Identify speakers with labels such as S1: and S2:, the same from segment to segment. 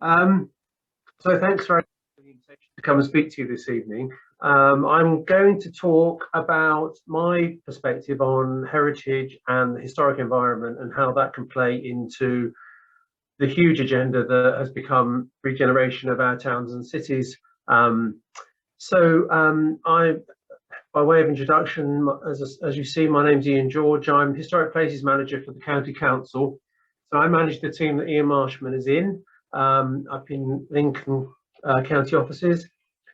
S1: So thanks very much for the invitation to come and speak to you this evening. I'm going to talk about my perspective on heritage and the historic environment and how that can play into the huge agenda that has become regeneration of our towns and cities. I, by way of introduction, as you see, my name's Ian George. I'm Historic Places Manager for the County Council. So I manage the team that Ian Marshman is in up in Lincoln County offices.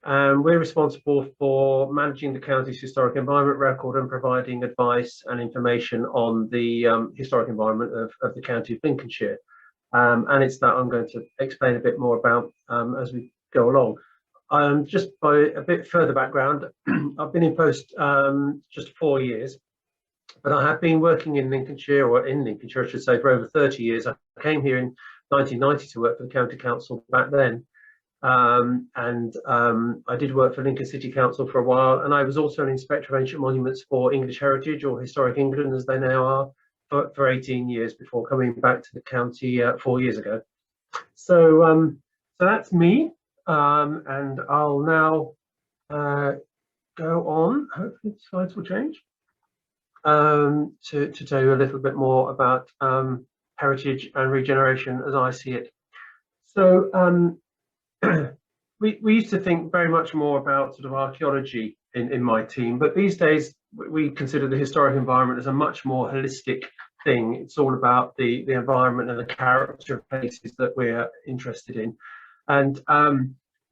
S1: We're responsible for managing the county's historic environment record and providing advice and information on the historic environment of the county of Lincolnshire. And it's that I'm going to explain a bit more about as we go along. Just by a bit further background, I've been in post just 4 years, but I have been working in Lincolnshire, or in Lincolnshire, I should say, for over 30 years. I came here in 1990 to work for the County Council back then. I did work for Lincoln City Council for a while, and I was also an Inspector of Ancient Monuments for English Heritage, or Historic England as they now are, for 18 years before coming back to the county 4 years ago. So that's me, and I'll now go on. Hopefully the slides will change to tell you a little bit more about heritage and regeneration as I see it. So we used to think very much more about sort of archaeology in my team, but these days we consider the historic environment as a much more holistic thing. It's all about the environment and the character of places that we're interested in. And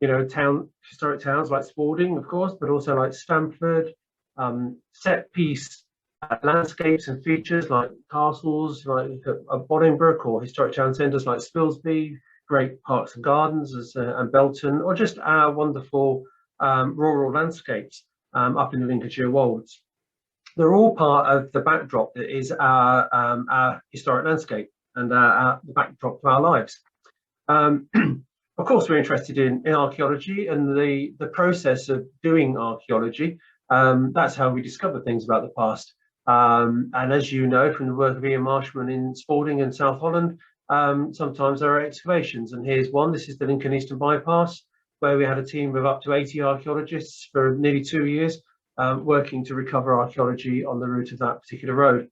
S1: you know, historic towns like Spalding, of course, but also like Stamford, set piece landscapes and features like castles like Bolingbroke, or historic town centres like Spilsby, great parks and gardens and Belton, or just our wonderful rural landscapes up in the Lincolnshire Wolds. They're all part of the backdrop that is our historic landscape and the backdrop to our lives. Of course, we're interested in archaeology and the process of doing archaeology. That's how we discover things about the past. And as you know from the work of Ian Marshman in Spalding and South Holland, sometimes there are excavations, and here's one. This is the Lincoln Eastern Bypass, where we had a team of up to 80 archaeologists for nearly 2 years working to recover archaeology on the route of that particular road.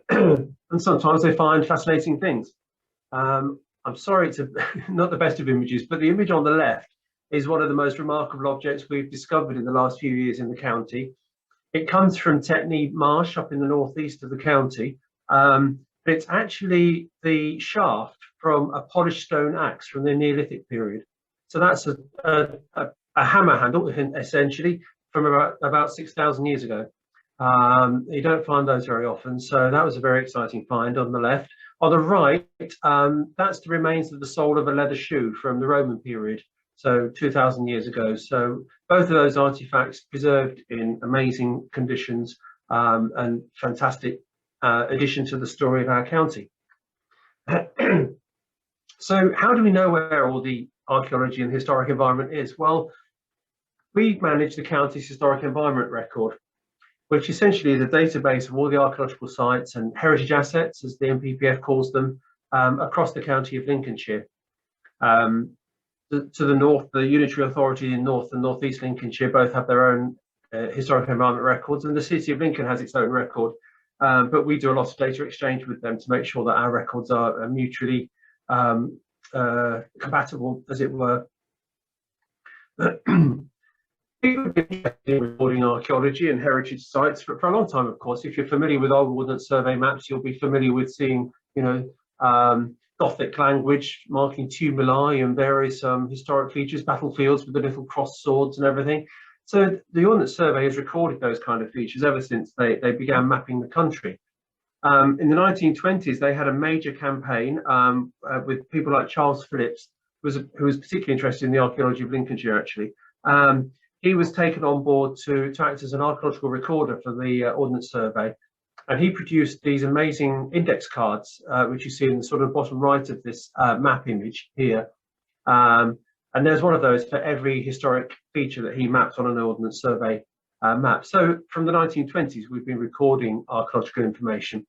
S1: And sometimes they find fascinating things. I'm sorry, it's not the best of images, but the image on the left is one of the most remarkable objects we've discovered in the last few years in the county. It comes from Tetney Marsh up in the northeast of the county. But it's actually the shaft from a polished stone axe from the Neolithic period. So that's a hammer handle, essentially, from about 6,000 years ago. You don't find those very often, so that was a very exciting find on the left. On the right, that's the remains of the sole of a leather shoe from the Roman period, so 2,000 years ago. So both of those artifacts preserved in amazing conditions and fantastic addition to the story of our county. So how do we know where all the archaeology and historic environment is? Well, we manage the county's historic environment record, which essentially is a database of all the archaeological sites and heritage assets, as the NPPF calls them, across the county of Lincolnshire. To the north, the unitary authority in North and North East Lincolnshire both have their own historic environment records, and the City of Lincoln has its own record. But we do a lot of data exchange with them to make sure that our records are mutually compatible, as it were. People have been interested in recording archaeology and heritage sites for a long time, of course. If you're familiar with old Ordnance Survey maps, you'll be familiar with seeing, you know, Gothic language marking tumuli and various historic features, battlefields with the little cross swords and everything. So the Ordnance Survey has recorded those kind of features ever since they began mapping the country. In the 1920s, they had a major campaign with people like Charles Phillips, who was particularly interested in the archaeology of Lincolnshire, actually. He was taken on board to act as an archaeological recorder for the Ordnance Survey. And he produced these amazing index cards, which you see in the sort of bottom right of this map image here. And there's one of those for every historic feature that he mapped on an Ordnance Survey map. So from the 1920s, we've been recording archaeological information.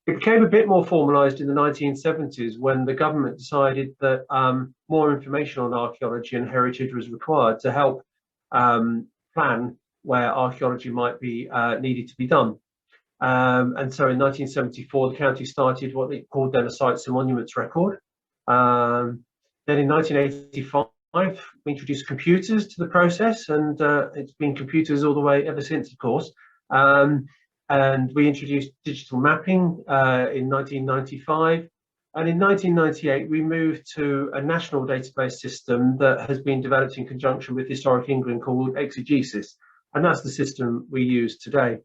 S1: It became a bit more formalised in the 1970s when the government decided that more information on archaeology and heritage was required to help plan where archaeology might be needed to be done. And so in 1974, the county started what they called then a Sites and Monuments Record. Then in 1985, we introduced computers to the process, and it's been computers all the way ever since, of course. And we introduced digital mapping in 1995. And in 1998, we moved to a national database system that has been developed in conjunction with Historic England called Exegesis. And that's the system we use today.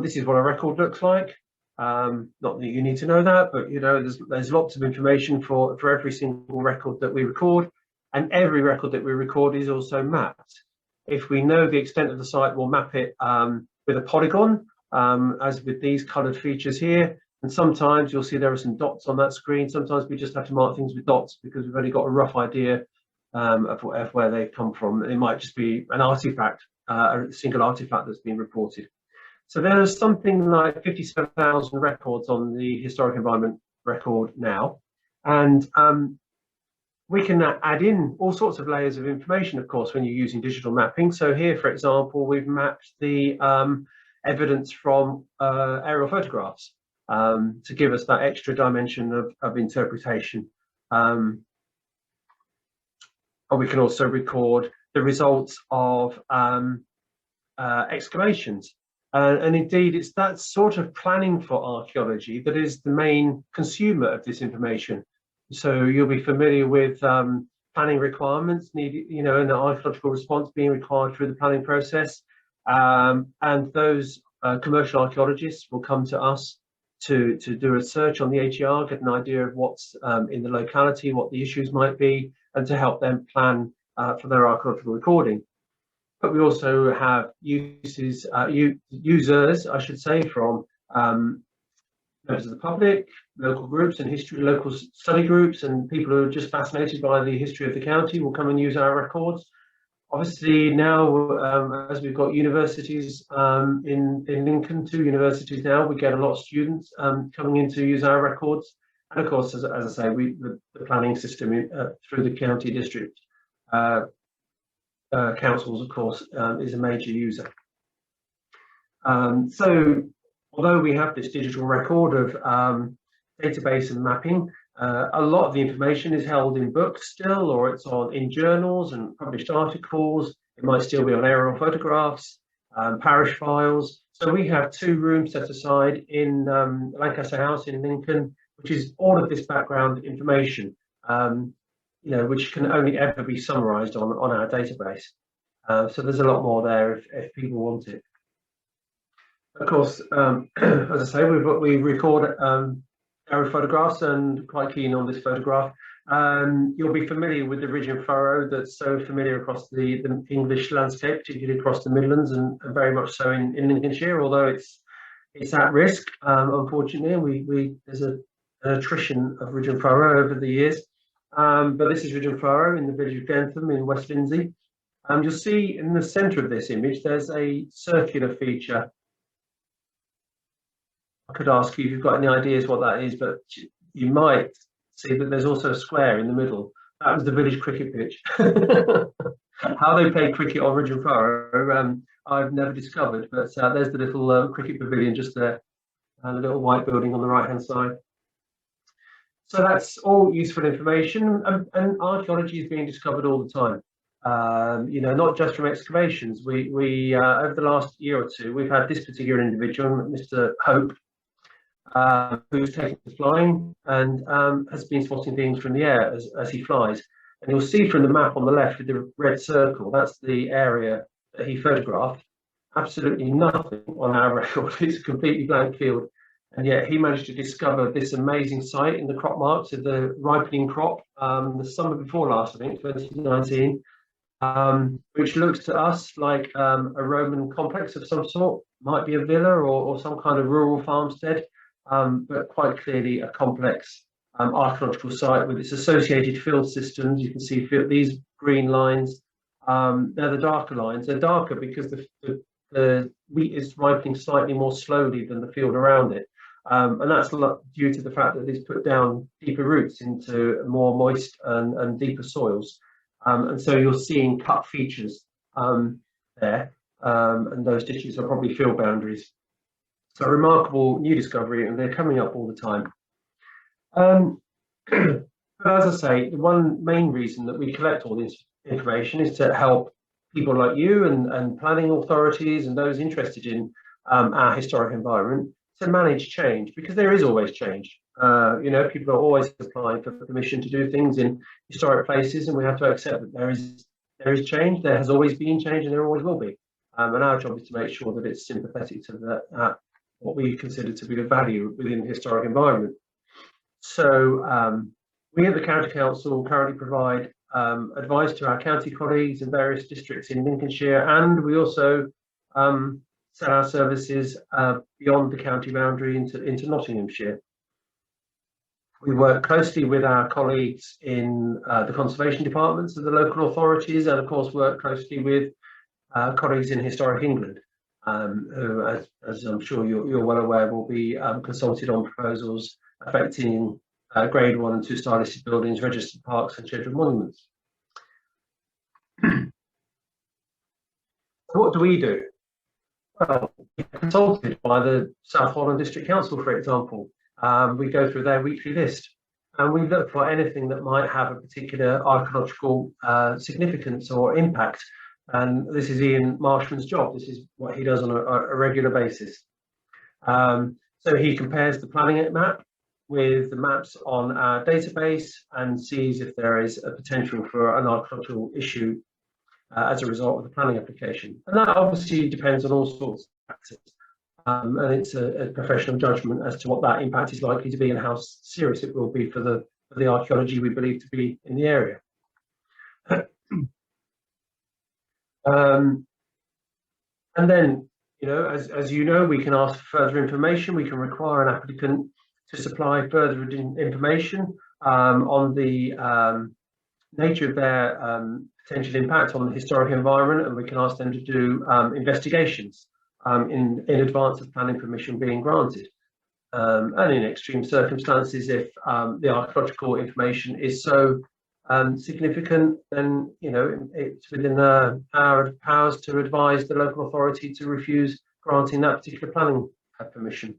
S1: This is what a record looks like. Not that you need to know that, but you know, there's lots of information for every single record that we record, and every record that we record is also mapped. If we know the extent of the site, we'll map it with a polygon, as with these coloured features here. And sometimes you'll see there are some dots on that screen. Sometimes we just have to mark things with dots because we've only got a rough idea of where they've come from. It might just be an artifact, a single artifact that's been reported. So there's something like 57,000 records on the historic environment record now, and we can add in all sorts of layers of information, of course, when you're using digital mapping. So here, for example, we've mapped the evidence from aerial photographs to give us that extra dimension of interpretation. And we can also record the results of excavations. And indeed, it's that sort of planning for archaeology that is the main consumer of this information. So you'll be familiar with planning requirements needed, you know, and the archaeological response being required through the planning process. And those commercial archaeologists will come to us to do a search on the HER, get an idea of what's in the locality, what the issues might be, and to help them plan for their archaeological recording. But we also have users, I should say, from members of the public, local groups and local study groups, and people who are just fascinated by the history of the county will come and use our records. Obviously now, as we've got universities in Lincoln, 2 universities now, we get a lot of students coming in to use our records. And of course, as I say, the planning system through the county district councils, of course, is a major user. So although we have this digital record of database and mapping, a lot of the information is held in books still, or it's in journals and published articles. It might still be on aerial photographs, parish files. So we have 2 rooms set aside in Lancaster House in Lincoln, which is all of this background information, you know, which can only ever be summarised on our database. So there's a lot more there if people want it. Of course, as I say, we record aerial photographs, and quite keen on this photograph. You'll be familiar with the ridge and furrow that's so familiar across the English landscape, particularly across the Midlands, and very much so in Lincolnshire, although it's at risk, unfortunately. There's an attrition of ridge and furrow over the years. But this is ridge and furrow in the village of Dentham in West Lindsey. You'll see in the centre of this image there's a circular feature. I could ask you if you've got any ideas what that is, but you might see that there's also a square in the middle. That was the village cricket pitch. How they play cricket on ridge and furrow, I've never discovered, but there's the little cricket pavilion just there, and a little white building on the right-hand side. So that's all useful information, and archaeology is being discovered all the time. You know, not just from excavations. We over the last year or 2, we've had this particular individual, Mr. Hope, who's taken to flying and has been spotting things from the air as he flies. And you'll see from the map on the left with the red circle, that's the area that he photographed. Absolutely nothing on our record. It's a completely blank field. And yet he managed to discover this amazing site in the crop marks of the ripening crop the summer before last, I think, 2019, which looks to us like a Roman complex of some sort. Might be a villa or some kind of rural farmstead, but quite clearly a complex archaeological site with its associated field systems. You can see these green lines. They're the darker lines. They're darker because the wheat is ripening slightly more slowly than the field around it. and that's due to the fact that it's put down deeper roots into more moist and deeper soils. And so you're seeing cut features there, and those ditches are probably field boundaries. So a remarkable new discovery, and they're coming up all the time. But as I say, the one main reason that we collect all this information is to help people like you and planning authorities and those interested in our historic environment to manage change, because there is always change. You know, people are always applying for permission to do things in historic places, and we have to accept that there is change. There has always been change, and there always will be. And our job is to make sure that it's sympathetic to what we consider to be the value within the historic environment. So we at the County Council currently provide advice to our county colleagues in various districts in Lincolnshire, and we also sell our services beyond the county boundary into Nottinghamshire. We work closely with our colleagues in the conservation departments of the local authorities, and of course work closely with colleagues in Historic England, who, as I'm sure you're well aware, will be consulted on proposals affecting Grade 1 and 2 star listed buildings, registered parks and scheduled monuments. So what do we do? Well, we're consulted by the South Holland District Council, for example. We go through their weekly list and we look for anything that might have a particular archaeological significance or impact. And this is Ian Marshman's job. This is what he does on a regular basis. So he compares the planning map with the maps on our database and sees if there is a potential for an archaeological issue as a result of the planning application. And that obviously depends on all sorts of factors. And it's a professional judgment as to what that impact is likely to be and how serious it will be for the archaeology we believe to be in the area. And then, you know, as you know, we can ask for further information. We can require an applicant to supply further information on the nature of their potential impact on the historic environment, and we can ask them to do investigations in advance of planning permission being granted. And in extreme circumstances, if the archaeological information is so significant, then you know it's within our powers to advise the local authority to refuse granting that particular planning permission.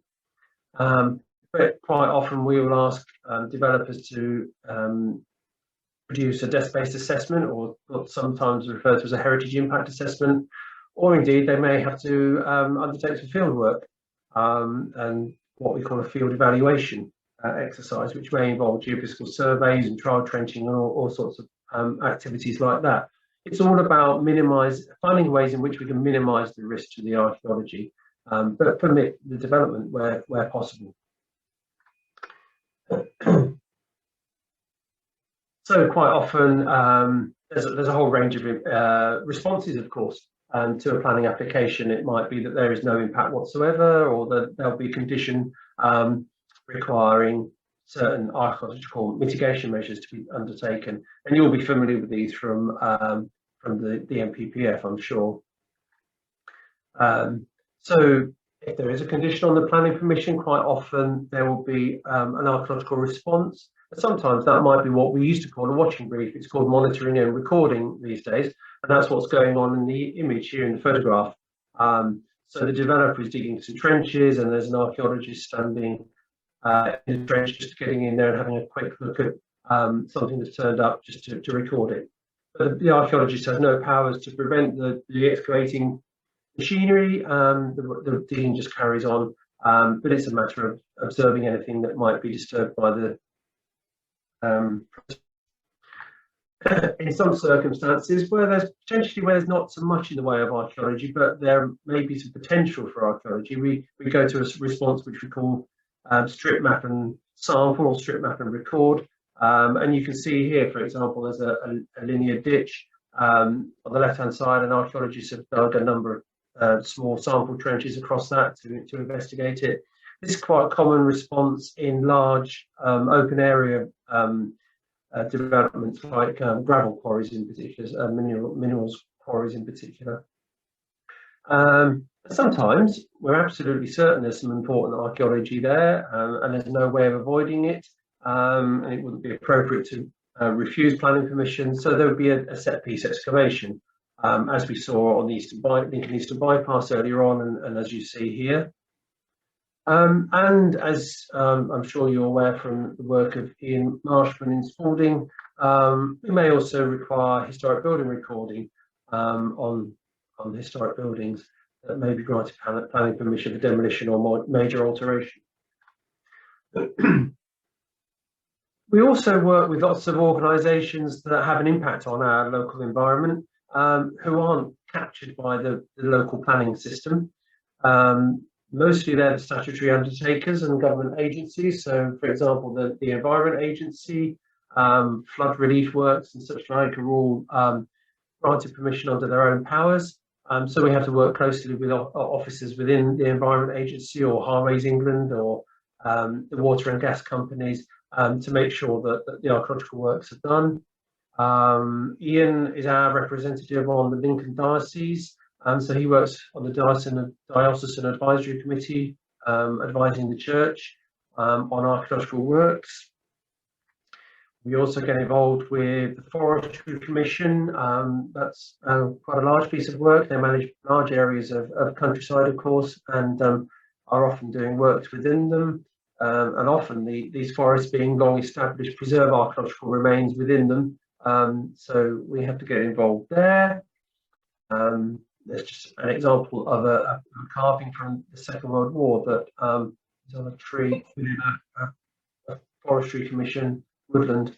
S1: But quite often we will ask developers to produce a desk-based assessment, or what's sometimes referred to as a heritage impact assessment, or indeed they may have to undertake some field work and what we call a field evaluation exercise, which may involve geophysical surveys and trial trenching and all sorts of activities like that. It's all about finding ways in which we can minimise the risk to the archaeology, but permit the development where possible. So quite often there's a whole range of responses, of course, to a planning application. It might be that there is no impact whatsoever, or that there'll be a condition requiring certain archaeological mitigation measures to be undertaken. And you'll be familiar with these from the NPPF, I'm sure. So if there is a condition on the planning permission, quite often there will be an archaeological response. Sometimes that might be what we used to call a watching brief. It's called monitoring and recording these days, and that's what's going on in the image here in the photograph. So the developer is digging some trenches, and there's an archaeologist standing in the trench, just getting in there and having a quick look at something that's turned up, just to record it. But the archaeologist has no powers to prevent the excavating machinery. The digging just carries on, but it's a matter of observing anything that might be disturbed by the in some circumstances where there's not so much in the way of archaeology, but there may be some potential for archaeology, we go to a response which we call strip map and sample, or strip map and record. And you can see here, for example, there's a linear ditch on the left hand side, and archaeologists have dug a number of small sample trenches across that to investigate it. This is quite a common response in large open area developments, like gravel quarries in particular, minerals quarries in particular. Sometimes we're absolutely certain there's some important archaeology there, and there's no way of avoiding it, and it wouldn't be appropriate to refuse planning permission. So there would be a set piece excavation, as we saw on the Lincoln Eastern Bypass earlier on, and as you see here. And as I'm sure you're aware from the work of Ian Marshman in Spalding, we may also require historic building recording on historic buildings that may be granted planning permission for demolition or more major alteration. We also work with lots of organisations that have an impact on our local environment, who aren't captured by the local planning system. Mostly they're the statutory undertakers and government agencies. So, for example, the Environment Agency, flood relief works and such like are all granted permission under their own powers. So we have to work closely with officers within the Environment Agency or Highways England or the water and gas companies to make sure that the archaeological works are done. Ian is our representative on the Lincoln Diocese, so he works on the Diocesan Advisory Committee, advising the church on archaeological works. We also get involved with the Forestry Commission. That's quite a large piece of work. They manage large areas of countryside, of course, and are often doing works within them. And often these forests, being long established, preserve archaeological remains within them. So we have to get involved there. There's just an example of a carving from the Second World War that is on a tree within a Forestry Commission woodland.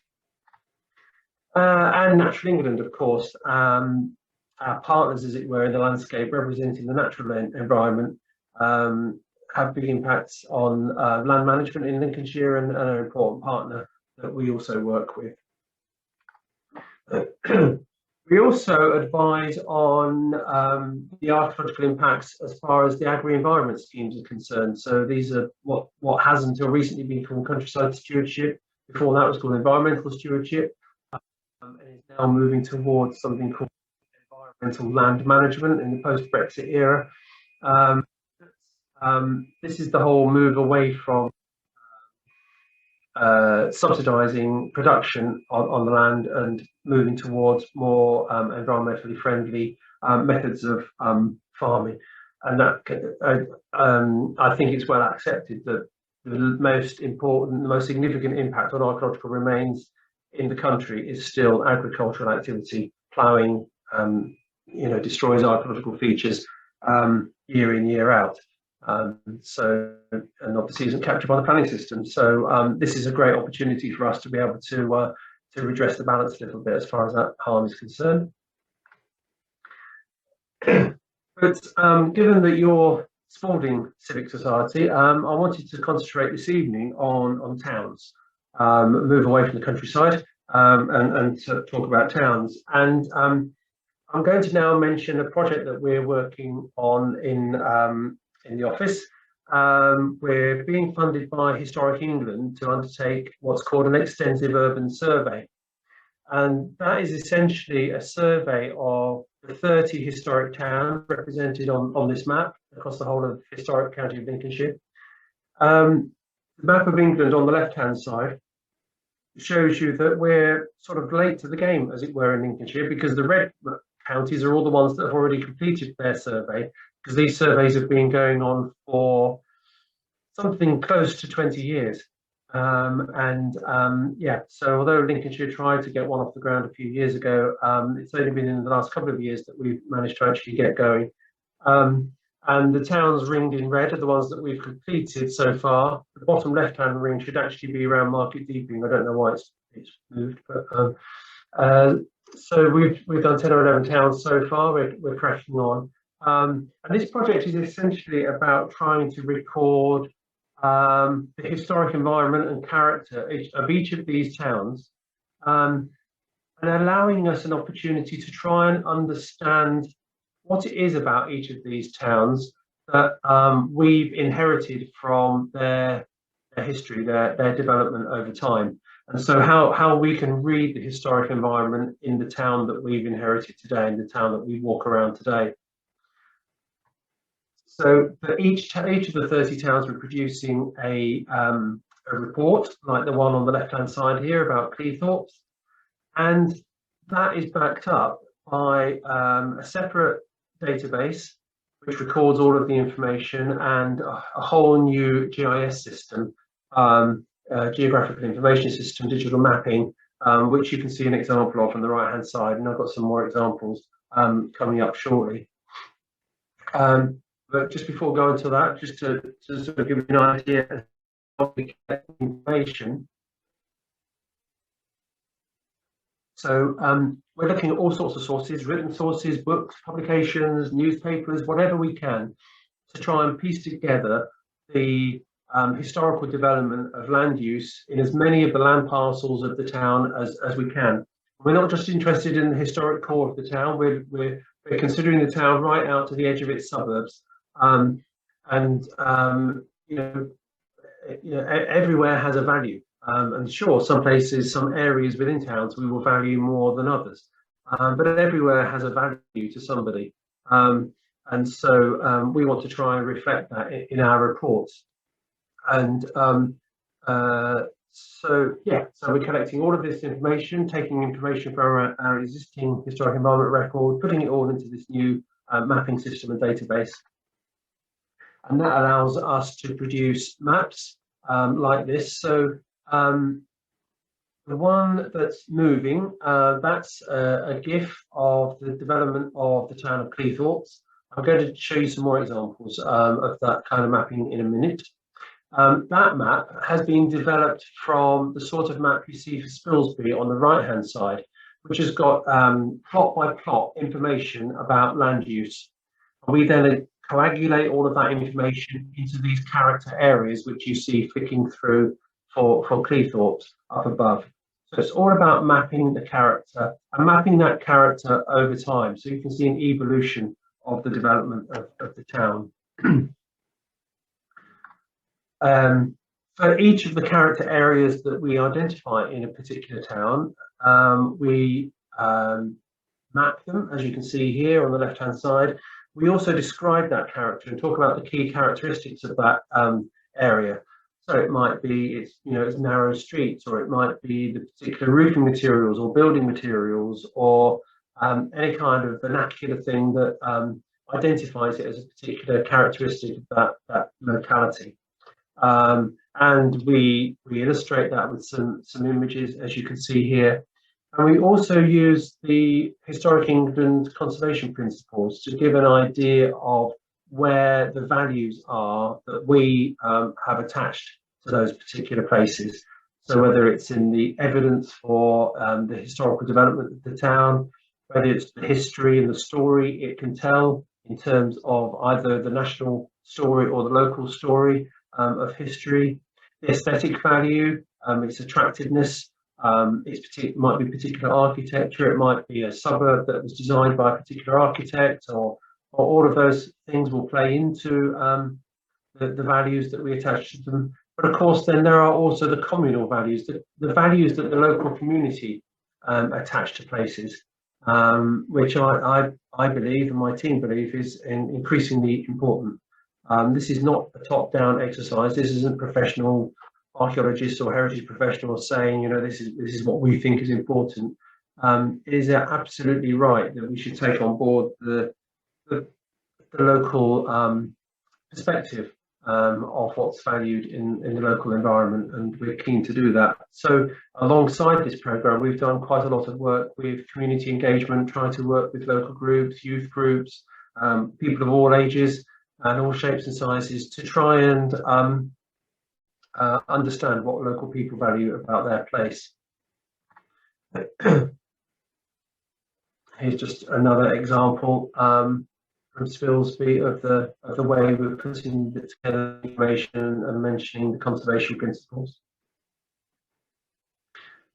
S1: And Natural England, of course, our partners, as it were, in the landscape, representing the natural environment, have big impacts on land management in Lincolnshire, and an important partner that we also work with. We also advise on the archaeological impacts as far as the agri-environment schemes are concerned. So these are what has until recently been called countryside stewardship. Before that was called environmental stewardship, and is now moving towards something called environmental land management in the post-Brexit era. This is the whole move away from subsidising production on the land and moving towards more environmentally friendly methods of farming. And that I think it's well accepted that the most important, the most significant impact on archaeological remains in the country is still agricultural activity. Ploughing, destroys archaeological features year in, year out. And obviously isn't captured by the planning system. So this is a great opportunity for us to be able to redress the balance a little bit as far as that harm is concerned. But given that you're Spalding Civic Society, I wanted to concentrate this evening on towns, move away from the countryside, and to talk about towns. And I'm going to now mention a project that we're working on in the office. We're being funded by Historic England to undertake what's called an extensive urban survey. And that is essentially a survey of the 30 historic towns represented on this map across the whole of the historic county of Lincolnshire. The map of England on the left-hand side shows you that we're sort of late to the game, as it were, in Lincolnshire, because the red counties are all the ones that have already completed their survey, because these surveys have been going on for something close to 20 years. So although Lincolnshire tried to get one off the ground a few years ago, it's only been in the last couple of years that we've managed to actually get going. And the towns ringed in red are the ones that we've completed so far. The bottom left-hand ring should actually be around Market Deeping. I don't know why it's moved, but so we've done 10 or 11 towns so far. We're cracking on. And this project is essentially about trying to record the historic environment and character of each of these towns, and allowing us an opportunity to try and understand what it is about each of these towns that we've inherited from their history, their development over time. And so how we can read the historic environment in the town that we've inherited today, in the town that we walk around today. So for each of the 30 towns, we're producing a report like the one on the left-hand side here about Cleethorpes, and that is backed up by a separate database which records all of the information, and a whole new GIS system, geographical information system, digital mapping, which you can see an example of on the right-hand side, and I've got some more examples coming up shortly. But just before going to that, just to sort of give you an idea of the information. So we're looking at all sorts of sources, written sources, books, publications, newspapers, whatever we can, to try and piece together the historical development of land use in as many of the land parcels of the town as we can. We're not just interested in the historic core of the town, we're considering the town right out to the edge of its suburbs. Everywhere has a value. And sure, some places, some areas within towns we will value more than others, but everywhere has a value to somebody, and so we want to try and reflect that in our reports. And so we're collecting all of this information, taking information from our existing historic environment record, putting it all into this new mapping system and database, and that allows us to produce maps like this. So the one that's moving, that's a GIF of the development of the town of Cleethorpes. I'm going to show you some more examples of that kind of mapping in a minute. That map has been developed from the sort of map you see for Spilsby on the right-hand side, which has got plot by plot information about land use. We then coagulate all of that information into these character areas, which you see flicking through for Cleethorpes up above. So it's all about mapping the character and mapping that character over time. So you can see an evolution of the development of the town. For each of the character areas that we identify in a particular town, we map them, as you can see here on the left-hand side. We also describe that character and talk about the key characteristics of that area. So it might be it's narrow streets, or it might be the particular roofing materials or building materials, or any kind of vernacular thing that identifies it as a particular characteristic of that locality. And we illustrate that with some images, as you can see here. And we also use the Historic England conservation principles to give an idea of where the values are that we have attached to those particular places. So whether it's in the evidence for the historical development of the town, whether it's the history and the story it can tell in terms of either the national story or the local story of history, the aesthetic value, its attractiveness, it might be particular architecture, it might be a suburb that was designed by a particular architect, or all of those things will play into the values that we attach to them. But of course, then there are also the communal values, the values that the local community attach to places, which I believe and my team believe is increasingly important. This is not a top-down exercise. This isn't professional archaeologists or heritage professionals saying, this is what we think is important. It is absolutely right that we should take on board the local perspective of what's valued in the local environment, and we're keen to do that. So alongside this programme, we've done quite a lot of work with community engagement, trying to work with local groups, youth groups, people of all ages and all shapes and sizes, to try and understand what local people value about their place. Here's just another example from Spilsby of the way we're putting together information and mentioning the conservation principles.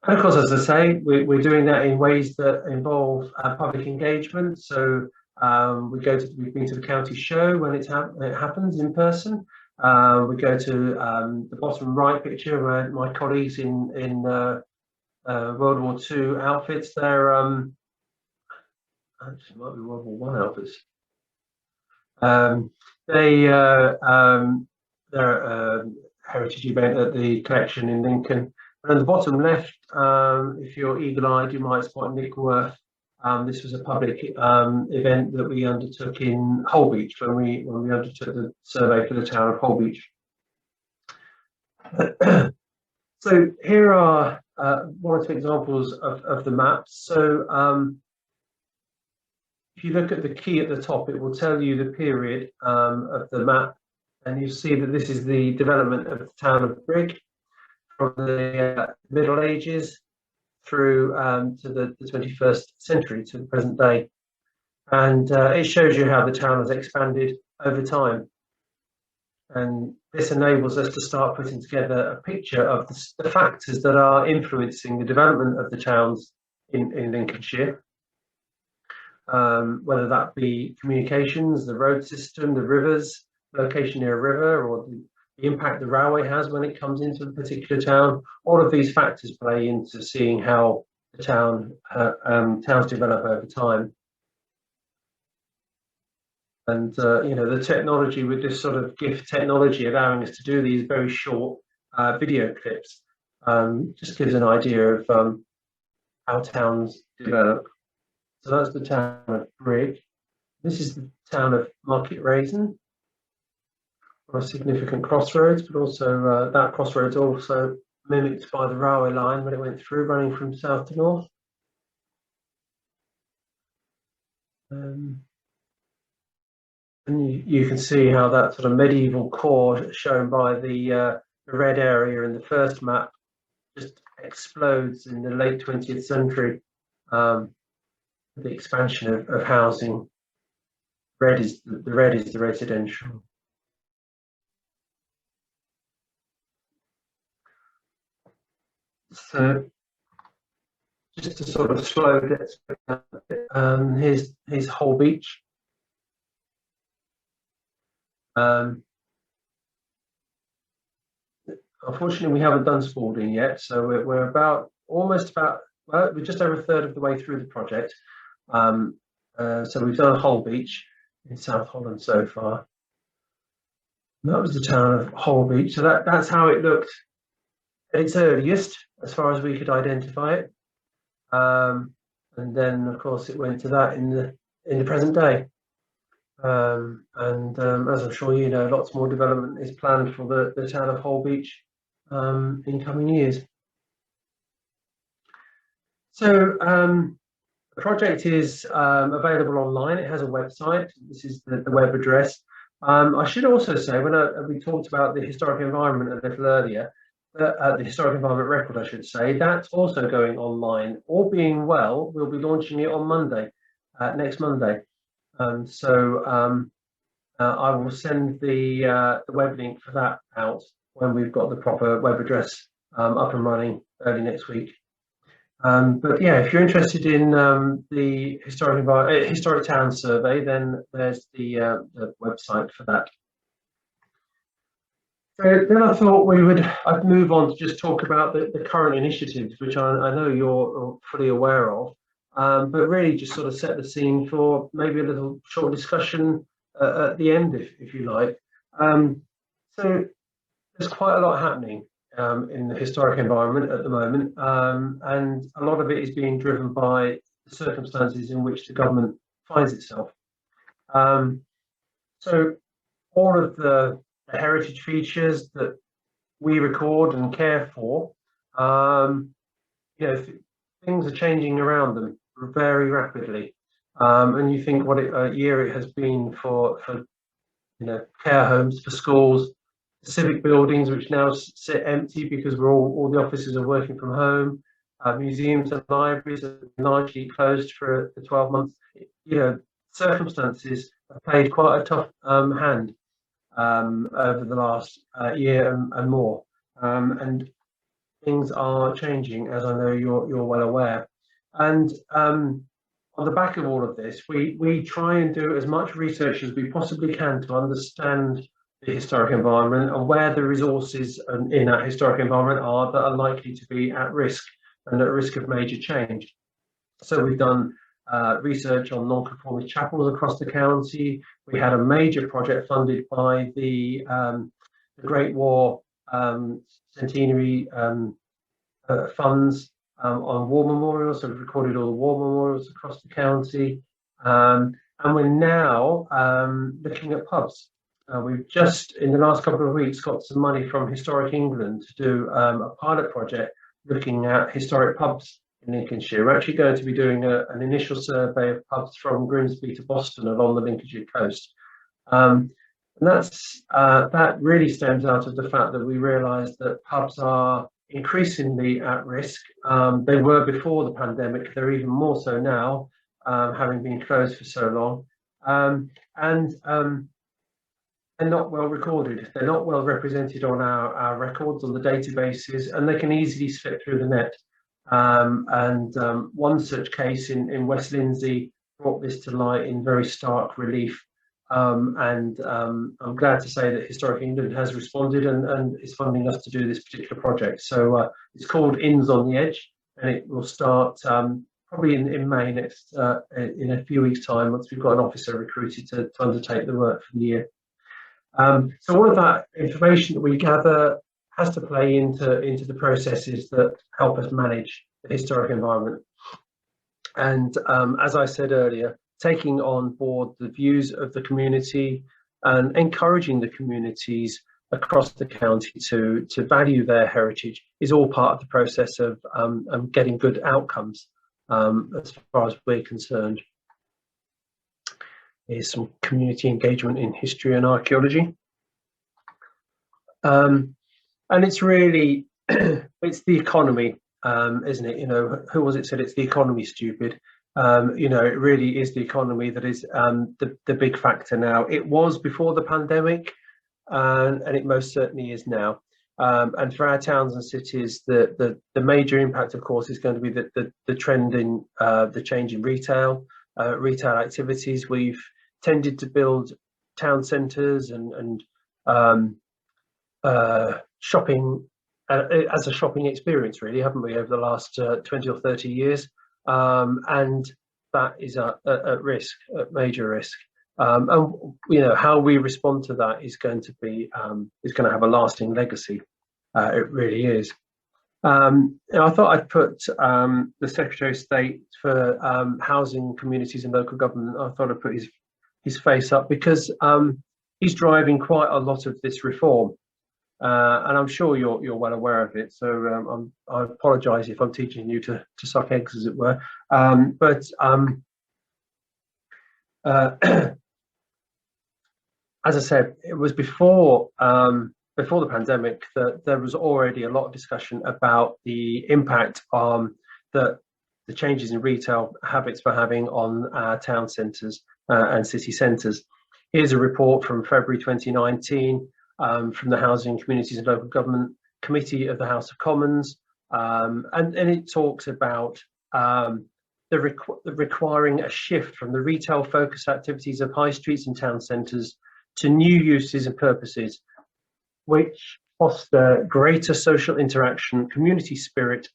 S1: And of course, as I say, we're doing that in ways that involve public engagement. So we've been to the county show when it happens in person. We go to the bottom right picture where my colleagues in World War II outfits. They're actually might be World War I outfits. they're a heritage event at the collection in Lincoln. And at the bottom left, if you're eagle-eyed, you might spot Nickworth. This was a public event that we undertook in Holbeach when we undertook the survey for the town of Holbeach. So here are one or two examples of the maps. So if you look at the key at the top, it will tell you the period of the map, and you see that this is the development of the town of Brigg from the Middle Ages through to the 21st century, to the present day. And it shows you how the town has expanded over time. And this enables us to start putting together a picture of the factors that are influencing the development of the towns in Lincolnshire. Whether that be communications, the road system, the rivers, location near a river, or the impact the railway has when it comes into a particular town. All of these factors play into seeing how the towns develop over time. And the technology with this sort of GIF technology allowing us to do these very short video clips just gives an idea of how towns develop. So that's the town of Brigg. This is the town of Market Raisin, a significant crossroads, but also that crossroads also mimicked by the railway line when it went through, running from south to north. And you can see how that sort of medieval core shown by the red area in the first map just explodes in the late 20th century. The expansion of housing. The red is the residential. So just to sort of slow this down, here's Holbeach. Unfortunately, we haven't done Spalding yet, so we're well, we're just over a third of the way through the project. So we've done Holbeach in South Holland so far. And that was the town of Holbeach. So that's how it looked at its earliest, as far as we could identify it. And then, of course, it went to that in the present day. As I'm sure you know, lots more development is planned for the town of Holbeach in coming years. So the project is available online. It has a website. This is the web address. I should also say, when we talked about the historic environment a little earlier, the historic environment record, I should say, that's also going online. All being well, we'll be launching it on Monday, next Monday. So I will send the web link for that out when we've got the proper web address up and running early next week. But yeah, if you're interested in the historic town survey, then there's the website for that. So then I thought I'd move on to just talk about the current initiatives, which I know you're fully aware of, but really just sort of set the scene for maybe a little short discussion at the end, if you like. So there's quite a lot happening in the historic environment at the moment, and a lot of it is being driven by the circumstances in which the government finds itself. So all of the heritage features that we record and care for, things are changing around them very rapidly, and you think what a year it has been for care homes, for schools, civic buildings which now sit empty because all the offices are working from home. Museums and libraries are largely closed for 12 months. Circumstances have played quite a tough hand over the last year and more, and things are changing, as I know you're well aware. And on the back of all of this, we try and do as much research as we possibly can to understand the historic environment and where the resources in that historic environment are that are likely to be at risk and at risk of major change. So we've done research on non-conformist chapels across the county. We had a major project funded by the Great War centenary funds on war memorials, so we've recorded all the war memorials across the county. And we're now looking at pubs. We've just, in the last couple of weeks, got some money from Historic England to do a pilot project looking at historic pubs in Lincolnshire. We're actually going to be doing an initial survey of pubs from Grimsby to Boston along the Lincolnshire coast. And that really stems out of the fact that we realised that pubs are increasingly at risk. They were before the pandemic, they're even more so now, having been closed for so long. They're not well recorded, they're not well represented on our records, on the databases, and they can easily slip through the net. One such case in West Lindsey brought this to light in very stark relief. I'm glad to say that Historic England has responded and is funding us to do this particular project. So it's called Inns on the Edge, and it will start probably in May next, in a few weeks' time, once we've got an officer recruited to undertake the work for the year. So all of that information that we gather has to play into the processes that help us manage the historic environment. And as I said earlier, taking on board the views of the community and encouraging the communities across the county to value their heritage is all part of the process of getting good outcomes as far as we're concerned. Here's some community engagement in history and archaeology. And it's really, it's the economy, isn't it? You know, who was it said it's the economy, stupid? You know, it really is the economy that is the big factor now. It was before the pandemic, and it most certainly is now. And for our towns and cities, the major impact, of course, is going to be the trend in the change in retail activities. We've tended to build town centres and shopping as a shopping experience, really, haven't we, over the last 20 or 30 years? And that is at risk, at major risk. And you know, how we respond to that is going to be is going to have a lasting legacy. It really is. And I thought I'd put the Secretary of State for Housing, Communities and Local Government. I thought I'd put his face up because he's driving quite a lot of this reform. And I'm sure you're well aware of it. So I apologise if I'm teaching you to suck eggs, as it were. As I said, it was before the pandemic that there was already a lot of discussion about the impact that the changes in retail habits were having on our town centres and city centres. Here's a report from February 2019 from the Housing, Communities and Local Government Committee of the House of Commons, and it talks about requiring a shift from the retail focused activities of high streets and town centres to new uses and purposes which foster greater social interaction, community spirit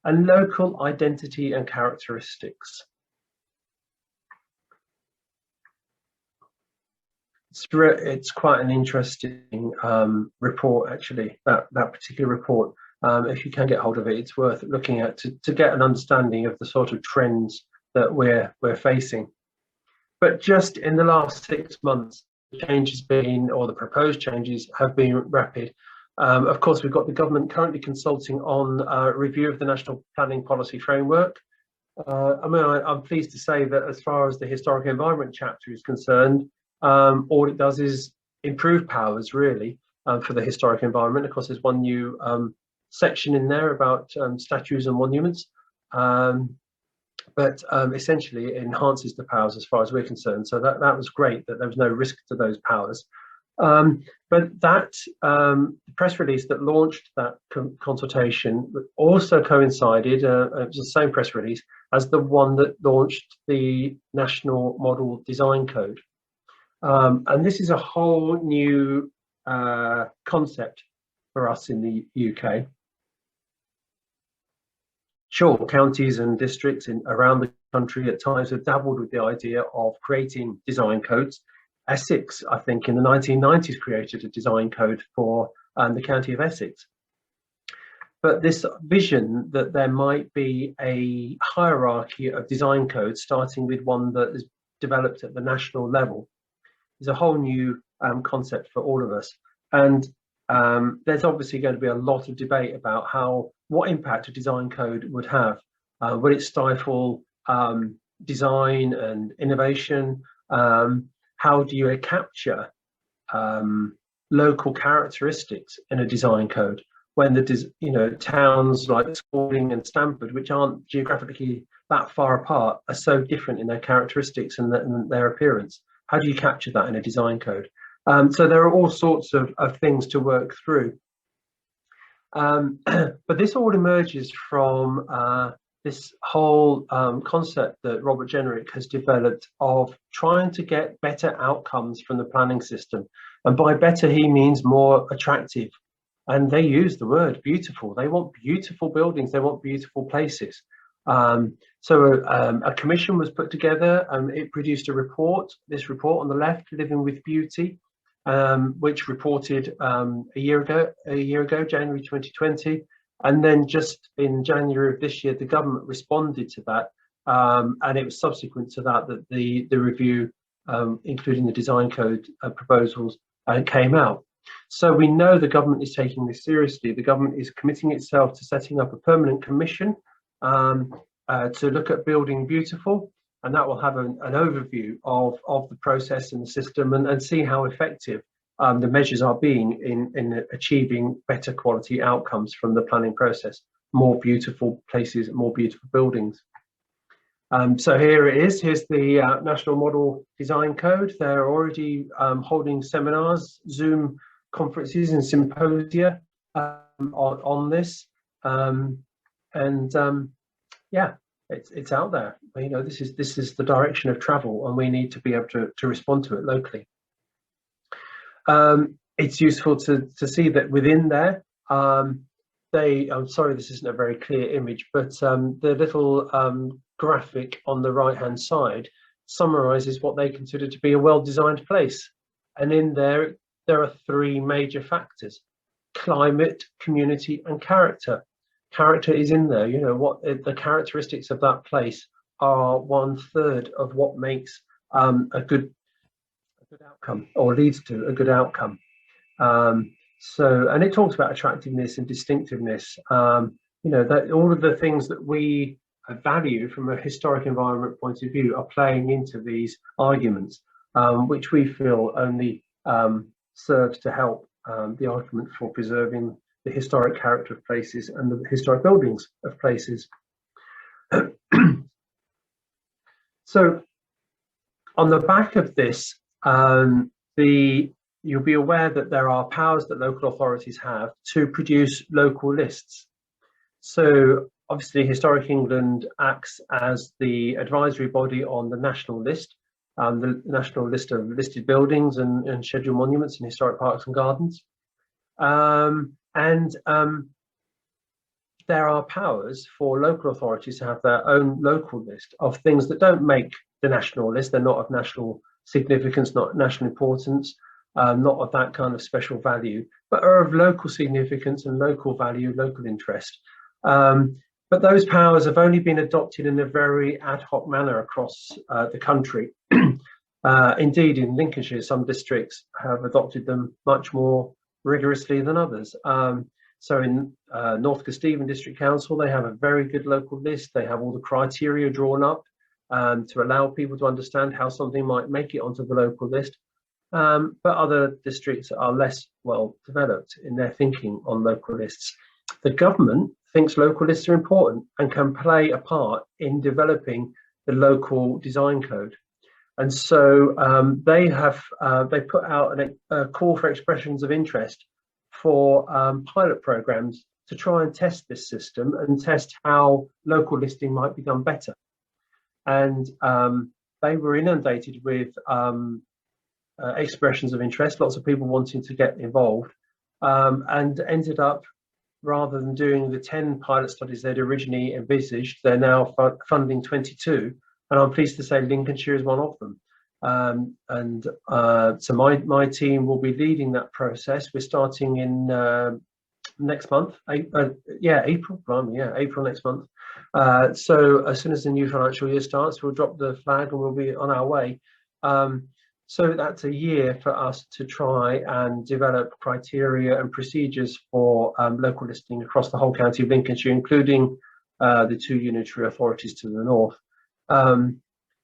S1: and local identity and characteristics. It's quite an interesting report, actually, that particular report. If you can get hold of it, it's worth looking at to get an understanding of the sort of trends that we're facing. But just in the last 6 months, the change has been, or the proposed changes have been rapid. Of course, we've got the government currently consulting on a review of the National Planning Policy Framework. I'm pleased to say that as far as the Historic Environment chapter is concerned, all it does is improve powers, really, for the historic environment. Of course, there's one new section in there about statues and monuments, but essentially it enhances the powers as far as we're concerned. So that was great, that there was no risk to those powers. But that press release that launched that consultation also coincided, it was the same press release as the one that launched the National Model Design Code. And this is a whole new concept for us in the UK. Sure, counties and districts around the country at times have dabbled with the idea of creating design codes. Essex, I think, in the 1990s created a design code for the county of Essex. But this vision that there might be a hierarchy of design codes, starting with one that is developed at the national level, is a whole new concept for all of us. And there's obviously going to be a lot of debate about what impact a design code would have. Will it stifle design and innovation? How do you capture local characteristics in a design code when towns like Spalding and Stamford, which aren't geographically that far apart, are so different in their characteristics and their appearance? How do you capture that in a design code? So there are all sorts of things to work through. But this all emerges from this whole concept that Robert Jenrick has developed of trying to get better outcomes from the planning system. And by better, he means more attractive. And they use the word beautiful. They want beautiful buildings. They want beautiful places. So a commission was put together and it produced a report. This report on the left, Living with Beauty, which reported a year ago, January 2020. And then just in January of this year, the government responded to that. And it was subsequent to that that the review, including the design code proposals, came out. So we know the government is taking this seriously. The government is committing itself to setting up a permanent commission to look at building beautiful, and that will have an overview of the process and the system and see how effective the measures are being in achieving better quality outcomes from the planning process, more beautiful places, more beautiful buildings. So here it is. Here's the National Model Design Code. They're already holding seminars, Zoom conferences and symposia on this. Yeah, it's out there. You know, this is the direction of travel, and we need to be able to respond to it locally. It's useful to see that within there, I'm sorry this isn't a very clear image, but the little graphic on the right hand side summarizes what they consider to be a well-designed place. And in there are three major factors: climate, community, and character. Character is in there. You know, what the characteristics of that place are 1/3 of what makes a good outcome, or leads to a good outcome. And it talks about attractiveness and distinctiveness. You know, that all of the things that we value from a historic environment point of view are playing into these arguments, which we feel only serves to help the argument for preserving the historic character of places and the historic buildings of places. So on the back of this, you'll be aware that there are powers that local authorities have to produce local lists. So obviously Historic England acts as the advisory body on the national list, the national list of listed buildings and scheduled monuments and historic parks and gardens. There are powers for local authorities to have their own local list of things that don't make the national list. They're not of national significance, not national importance, not of that kind of special value, but are of local significance and local value, local interest. But those powers have only been adopted in a very ad hoc manner across the country. Indeed, in Lincolnshire, some districts have adopted them much more rigorously than others. So in North Kesteven District Council, they have a very good local list. They have all the criteria drawn up to allow people to understand how something might make it onto the local list. But other districts are less well developed in their thinking on local lists. The government thinks local lists are important and can play a part in developing the local design code. And so they put out a call for expressions of interest for pilot programs to try and test this system and test how local listing might be done better. And they were inundated with expressions of interest, lots of people wanting to get involved, and ended up rather than doing the 10 pilot studies they'd originally envisaged, they're now funding 22, and I'm pleased to say Lincolnshire is one of them. So my team will be leading that process. We're starting in next month, April next month. So as soon as the new financial year starts, we'll drop the flag and we'll be on our way. So that's a year for us to try and develop criteria and procedures for local listing across the whole county of Lincolnshire, including the 2 unitary authorities to the north.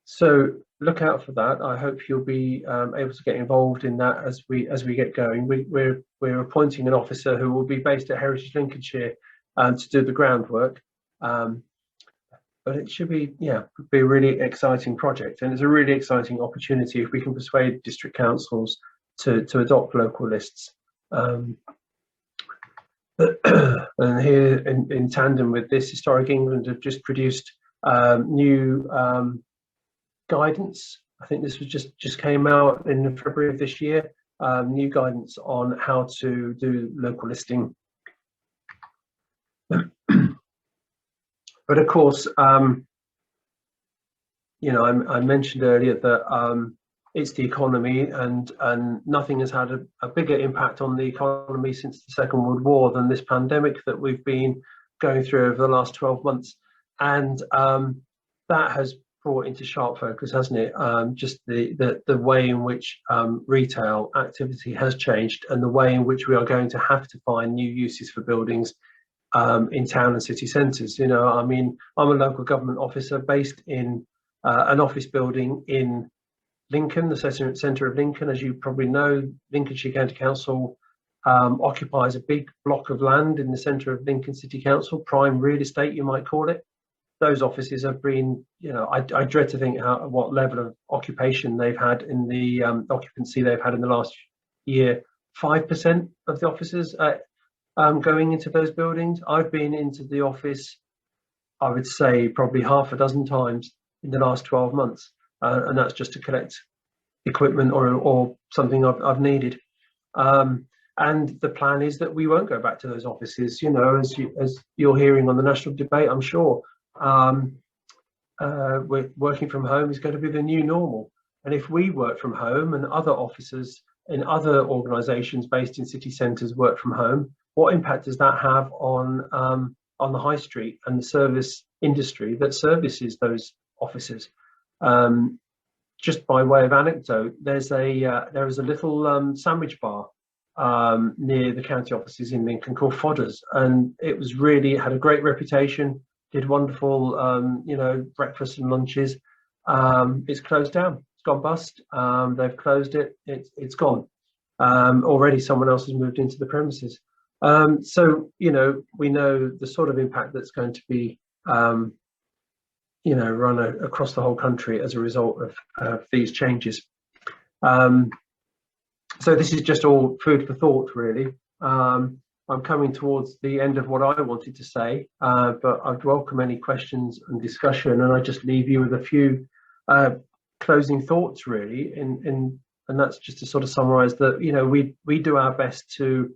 S1: So look out for that. I hope you'll be able to get involved in that as we get going. We're appointing an officer who will be based at Heritage Lincolnshire to do the groundwork. But it should be, be a really exciting project, and it's a really exciting opportunity if we can persuade district councils to adopt local lists. And here, in tandem with this, Historic England have just produced new guidance. I think this was just came out in February of this year. New guidance on how to do local listing. But of course, I mentioned earlier that it's the economy, and nothing has had a bigger impact on the economy since the Second World War than this pandemic that we've been going through over the last 12 months. And that has brought into sharp focus, hasn't it? Just the way in which retail activity has changed, and the way in which we are going to have to find new uses for buildings in town and city centres. I mean, I'm a local government officer based in an office building in Lincoln, the centre of Lincoln. As you probably know, Lincolnshire County Council occupies a big block of land in the centre of Lincoln City Council, prime real estate, you might call it. Those offices have been, I dread to think what level of occupation they've had in the occupancy they've had in the last year. 5% of the offices going into those buildings. I've been into the office, I would say, probably half a dozen times in the last 12 months, and that's just to collect equipment or something I've needed. And the plan is that we won't go back to those offices. As you're hearing on the national debate, I'm sure we're working from home is going to be the new normal. And if we work from home and other officers in other organisations based in city centres work from home, what impact does that have on the high street and the service industry that services those offices? Just by way of anecdote, there is a little sandwich bar near the county offices in Lincoln called Fodders, and it had a great reputation, did wonderful breakfasts and lunches. It's closed down, it's gone bust. They've closed it, it's gone. Already someone else has moved into the premises. So we know the sort of impact that's going to be run across the whole country as a result of these changes. So this is just all food for thought, really. I'm coming towards the end of what I wanted to say, but I'd welcome any questions and discussion, and I just leave you with a few closing thoughts, really. And that's just to sort of summarise that we do our best to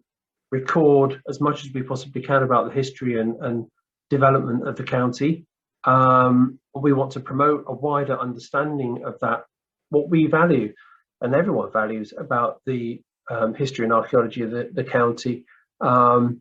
S1: record as much as we possibly can about the history and development of the county. We want to promote a wider understanding of that, what we value and everyone values about the history and archaeology of the county. As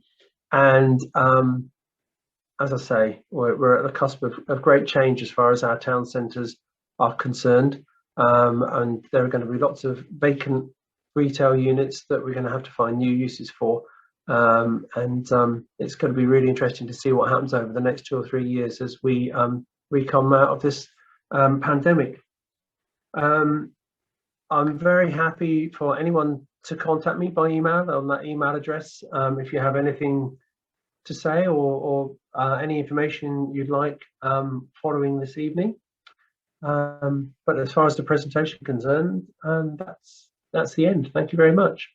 S1: I say, we're at the cusp of great change as far as our town centres are concerned, and there are going to be lots of vacant retail units that we're going to have to find new uses for. It's going to be really interesting to see what happens over the next 2 or 3 years as we come out of this pandemic. I'm very happy for anyone to contact me by email on that email address if you have anything to say or any information you'd like following this evening. But as far as the presentation is concerned, that's the end. Thank you very much.